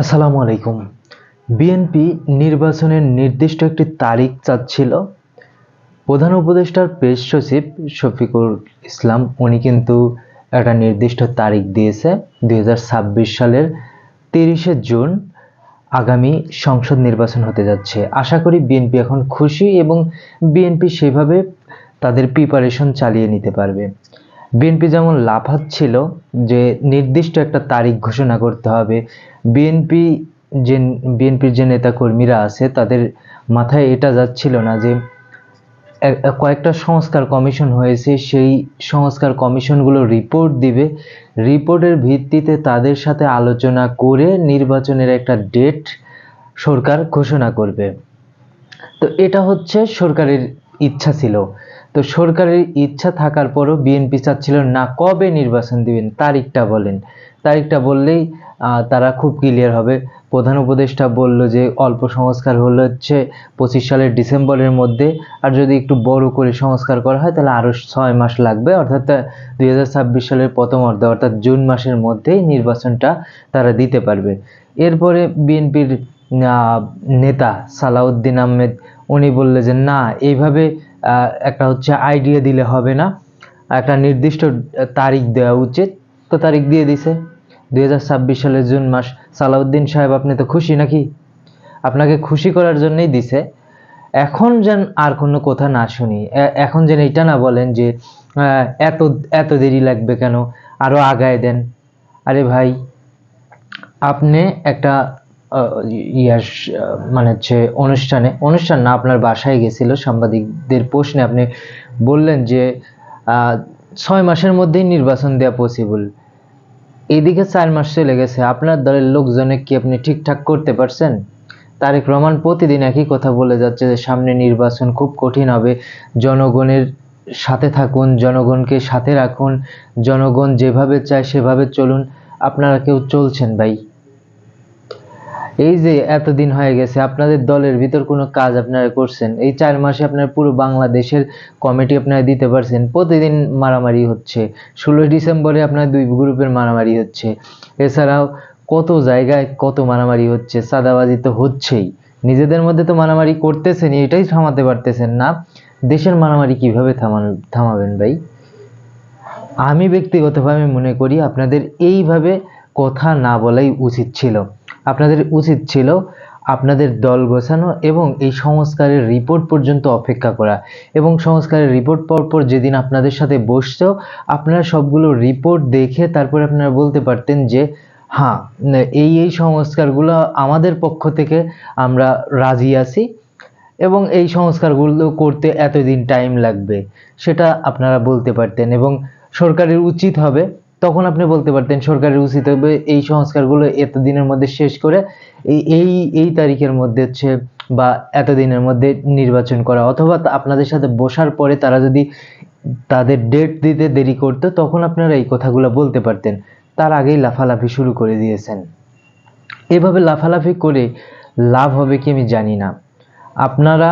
আসসালামু আলাইকুম। বিএনপি নির্বাচনের নির্দিষ্ট একটি তারিখ চাচ্ছিল। প্রধান উপদেষ্টার প্রেস সচিব শফিকুল ইসলাম উনি কিন্তু একটা নির্দিষ্ট তারিখ দিয়েছে 2026 সালের 30শে জুন আগামী সংসদ নির্বাচন হতে যাচ্ছে। আশা করি বিএনপি এখন খুশি এবং বিএনপি সেভাবে তাদের প্রিপারেশন চালিয়ে নিতে পারবে। বিএনপি যেমন লাফাচ্ছিল যে নির্দিষ্ট একটা তারিখ ঘোষণা করতে হবে, বিএনপি যে বিএনপির যে নেতাকর্মীরা আছে তাদের মাথায় এটা যাচ্ছিল না যে কয়েকটা সংস্কার কমিশন হয়েছে, সেই সংস্কার কমিশনগুলো রিপোর্ট দিবে, রিপোর্টের ভিত্তিতে তাদের সাথে আলোচনা করে নির্বাচনের একটা ডেট সরকার ঘোষণা করবে। তো এটা হচ্ছে সরকারের ইচ্ছা ছিল। তো সরকারের ইচ্ছা থাকার পরও বিএনপি চাচ্ছিল না, কবে নির্বাচন দিবেন তারিখটা বলেন, তারিখটা বললেই তারা খুব ক্লিয়ার হবে। প্রধান উপদেষ্টা বলল যে অল্প সংস্কার হলে হচ্ছে 25 সালের ডিসেম্বরের মধ্যে, আর যদি একটু বড় করে সংস্কার করা হয় তাহলে আরও 6 মাস লাগবে, অর্থাৎ 2026 সালের প্রথম অর্ধে অর্থাৎ জুন মাসের মধ্যেই নির্বাচনটা তারা দিতে পারবে। এরপরে বিএনপির নেতা সালাউদ্দিন আহমেদ উনি বললে যে না, এইভাবে একটা হচ্ছে আইডিয়া দিলে হবে না, একটা নির্দিষ্ট তারিখ দেওয়া উচিত। তো তারিখ দিয়ে দিছে 2026 সালের জুন মাস। সালাউদ্দিন সাহেব আপনি তো খুশি নাকি? আপনাকে খুশি করার জন্যই দিছে। এখন যেন আর কোনো কথা না শুনি, এখন যেন এটা না বলেন যে এত এত দেরি লাগবে কেন, আরো আগায় দেন। আরে ভাই, আপনি একটা মানে হচ্ছে অনুষ্ঠান না, আপনার বাসায় গেছিল সাংবাদিকদের প্রশ্নে আপনি বললেন যে 6 মাসের মধ্যেই নির্বাচন দেওয়া পসিবল। এইদিকে 4 মাস চলে গেছে, আপনার দলের লোকজনে কি আপনি ঠিকঠাক করতে পারছেন? তারেক রহমান প্রতিদিন একই কথা বলে যাচ্ছে যে সামনে নির্বাচন খুব কঠিন হবে, জনগণের সাথে থাকুন, জনগণকে সাথে রাখুন, জনগণ যেভাবে চায় সেভাবে চলুন। আপনারা কেউ চলছেন ভাই? এই যে এতদিন হয়ে গেছে আপনাদের দলের ভিতর কোনো কাজ আপনারা করছেন? এই 4 মাসে আপনার পুরো বাংলাদেশের কমিটি আপনারা দিতে পারছেন? প্রতিদিন মারামারি হচ্ছে, 16 ডিসেম্বরে আপনার 2 গ্রুপের মারামারি হচ্ছে, এছাড়াও কত জায়গায় কত মারামারি হচ্ছে, চাঁদাবাজি তো হচ্ছেই, নিজেদের মধ্যে তো মারামারি করতেছেন, এটাই থামাতে পারতেছেন না, দেশের মারামারি কিভাবে থামাবেন ভাই? আমি ব্যক্তিগতভাবে মনে করি আপনাদের এইভাবে কথা না বলাই উচিত ছিল। আপনাদের উচিত ছিল আপনাদের দল গোছানো এবং এই সংস্কারের রিপোর্ট পর্যন্ত অপেক্ষা করা, এবং সংস্কারের রিপোর্ট পরপর যেদিন আপনাদের সাথে বসতো আপনারা সবগুলো রিপোর্ট দেখে তারপরে আপনারা বলতে পারতেন যে হ্যাঁ, এই সংস্কারগুলো আমাদের পক্ষ থেকে আমরা রাজি আছি এবং এই সংস্কারগুলো করতে এতদিন টাইম লাগবে, সেটা আপনারা বলতে পারতেন। এবং সরকারের উচিত হবে, তখন আপনি বলতে পারতেন সরকারের উচিত হবে এই সংস্কারগুলো এতদিনের মধ্যে শেষ করে এই এই এই তারিখের মধ্যে হচ্ছে বা এতদিনের মধ্যে নির্বাচন করা, অথবা আপনাদের সাথে বসার পরে তারা যদি তাদের ডেট দিতে দেরি করতো তখন আপনারা এই কথাগুলো বলতে পারতেন। তার আগেই লাফালাফি শুরু করে দিয়েছেন। এভাবে লাফালাফি করে লাভ হবে কি আমি জানি না। আপনারা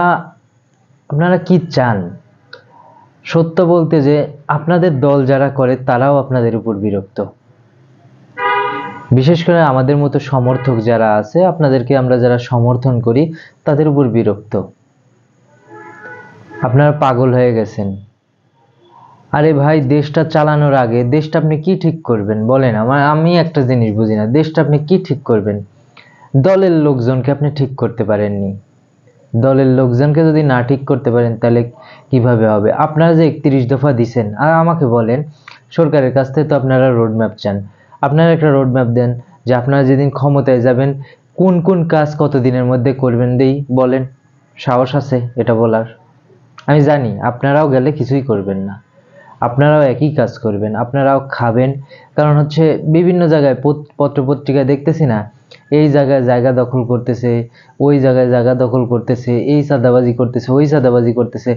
আপনারা কি চান? সত্য বলতে যে আপনাদের দল যারা করে তারাও আপনাদের উপর বিরক্ত, বিশেষ করে আমাদের মতো সমর্থক যারা আছে, আপনাদেরকে আমরা যারা সমর্থন করি তাদের উপর বিরক্ত। আপনারা পাগল হয়ে গেছেন। আরে ভাই, দেশটা চালানোর আগে দেশটা আপনি কি ঠিক করবেন বলেন? আমি একটা জিনিস বুঝি না, দেশটা আপনি কি ঠিক করবেন? দলের লোকজনকে আপনি ঠিক করতে পারেননি। দলের লোকজনকে যদি না ঠিক করতে পারেন তাহলে কিভাবে হবে? আপনারা যে 31 দফা দিছেন, আর আমাকে বলেন, সরকারের কাছ থেকে তো আপনারা রোড ম্যাপ চান, আপনারা একটা রোড ম্যাপ দেন যে আপনারা যেদিন ক্ষমতায় যাবেন কোন কোন কাজ কত দিনের মধ্যে করবেন, দেই বলেন। সাহস আছে এটা বলার? আমি জানি আপনারাও গেলে কিছুই করবেন না, আপনারাও একই কাজ করবেন, আপনারাও খাবেন। কারণ হচ্ছে বিভিন্ন জায়গায় পত্রপত্রিকায় দেখতেছি না, এই জায়গায় জায়গা দখল করতেছে, ওই জায়গায় জায়গা দখল করতেছে, এই চাঁদাবাজি করতেছে, ওই চাঁদাবাজি করতেছে।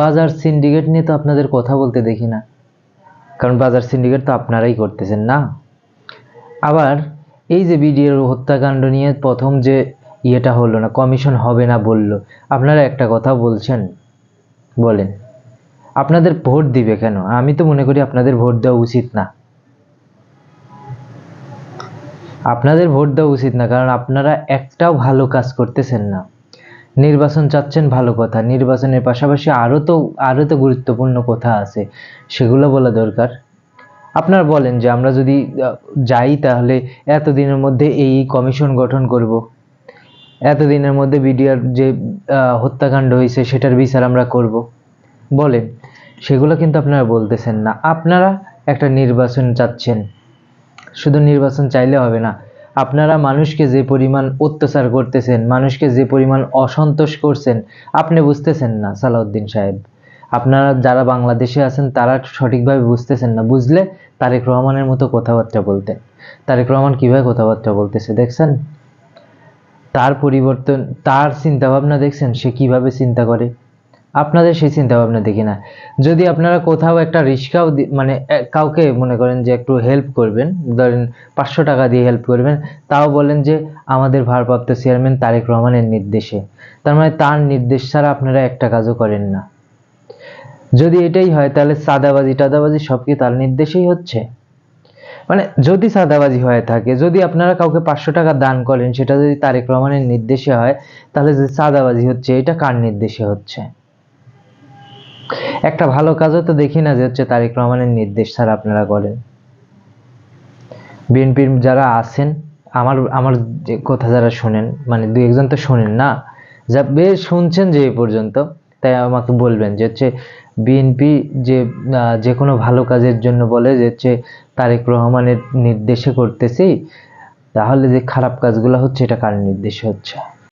বাজার সিন্ডিকেট নিয়ে তো আপনাদের কথা বলতে দেখি না, কারণ বাজার সিন্ডিকেট তো আপনারাই করতেছেন না। আবার এই যে বিডিআর হত্যাকাণ্ড নিয়ে প্রথম যে ইয়েটা হলো না, কমিশন হবে না বলল, আপনারা একটা কথা বলছেন? বলেন, আপনাদের ভোট দিবে কেন? আমি তো মনে করি আপনাদের ভোট দেওয়া উচিত না। আপনাদের ভোট দেওয়া উচিত না, কারণ আপনারা একটাও ভালো কাজ করতেছেন না। নির্বাচন চাচ্ছেন, ভালো কথা, নির্বাচনের পাশাপাশি আরো তো গুরুত্বপূর্ণ কথা আছে, সেগুলো বলা দরকার। আপনারা বলেন যে আমরা যদি যাই তাহলে এতদিনের মধ্যে এই কমিশন গঠন করব, এতদিনের মধ্যে বিডিআর যে হত্যাকাণ্ড হয়েছে সেটার বিচার আমরা করব, বলেন। সেগুলো কিন্তু আপনারা বলতেছেন না। আপনারা একটা নির্বাচন চাচ্ছেন, শুধু নির্বাচন চাইলে হবে না। আপনারা মানুষকে যে পরিমাণ অত্যাচার করতেছেন, মানুষকে যে পরিমাণ অসন্তোষ করছেন, আপনি বুঝতেছেন না সালাউদ্দিন সাহেব। আপনারা যারা বাংলাদেশে আছেন তারা সঠিকভাবে বুঝতেছেন না। বুঝলে তারেক রহমানের মতো কথাবার্তা বলতেন। তারেক রহমান কিভাবে কথাবার্তা বলতেছে দেখছেন? তার পরিবর্তন, তার চিন্তা ভাবনা দেখছেন, সে কিভাবে চিন্তা করে। আপনাদের সেই চিন্তা ভাবনা দেখি না। যদি আপনারা কোথাও একটা রিক্সাও মানে কাউকে মনে করেন যে একটু হেল্প করবেন, ধরেন 500 টাকা দিয়ে হেল্প করবেন, তাও বলেন যে আমাদের ভারপ্রাপ্ত চেয়ারম্যান তারেক রহমানের নির্দেশে। তার মানে তার নির্দেশ ছাড়া আপনারা একটা কাজও করেন না। যদি এটাই হয় তাহলে চাঁদাবাজি টাদাবাজি সব কি তার নির্দেশেই হচ্ছে? মানে যদি চাঁদাবাজি হয়ে থাকে, যদি আপনারা কাউকে 500 টাকা দান করেন, সেটা যদি তারেক রহমানের নির্দেশে হয়, তাহলে যে চাঁদাবাজি হচ্ছে এটা কার নির্দেশে হচ্ছে? একটা ভালো কাজও তো দেখি না যে হচ্ছে তারেক রহমানের নির্দেশ ছাড়া আপনারা করেন। বিএনপির যারা আছেন, আমার আমার যে কথা যারা শোনেন, মানে দুই একজন তো শোনেন না, যা বেশ শুনছেন যে এই পর্যন্ত, তাই আমাকে বলবেন যে হচ্ছে বিএনপি যে যে কোনো ভালো কাজের জন্য বলে যে হচ্ছে তারেক রহমানের নির্দেশে করতেছি, তাহলে যে খারাপ কাজগুলো হচ্ছে এটা কার নির্দেশে হচ্ছে?